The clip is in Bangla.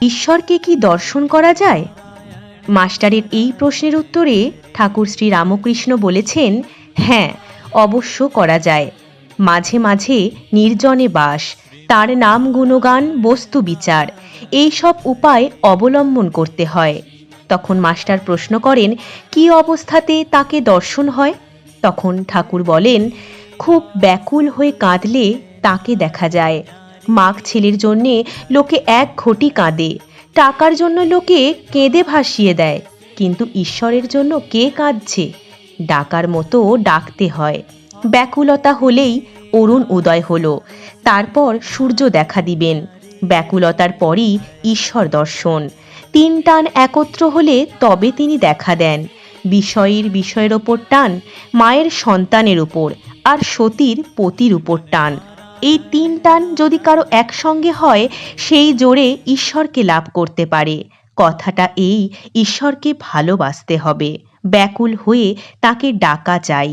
ঈশ্বরকে কি দর্শন করা যায়? মাস্টারের এই প্রশ্নের উত্তরে ঠাকুর শ্রী রামকৃষ্ণ বলেছেন, হ্যাঁ, অবশ্য করা যায়। মাঝে মাঝে নির্জনে বাস, তার নাম গুণগান, বস্তু বিচার, এই সব উপায় অবলম্বন করতে হয়। তখন মাস্টার প্রশ্ন করেন, কি অবস্থাতে তাকে দর্শন হয়? তখন ঠাকুর বলেন, খুব ব্যাকুল হয়ে কাঁদলে তাকে দেখা যায়। মাগ ছেলের জন্যে লোকে এক ঘটি কাঁদে, টাকার জন্য লোকে কেঁদে ভাসিয়ে দেয়, কিন্তু ঈশ্বরের জন্য কে কাঁদছে? ডাকার মতো ডাকতে হয়। ব্যাকুলতা হলেই অরুণ উদয় হলো, তারপর সূর্য দেখা দিবেন। ব্যাকুলতার পরই ঈশ্বর দর্শন। তিন টান একত্র হলে তবে তিনি দেখা দেন। বিষয়ের ওপর টান, মায়ের সন্তানের উপর, আর সতীর পতির উপর টান। এই তিন টান যদি কারো একসঙ্গে হয়, সেই জোরে ঈশ্বরকে লাভ করতে পারে। কথাটা এই, ঈশ্বরকে ভালোবাসতে হবে, ব্যাকুল হয়ে তাকে ডাকা চাই।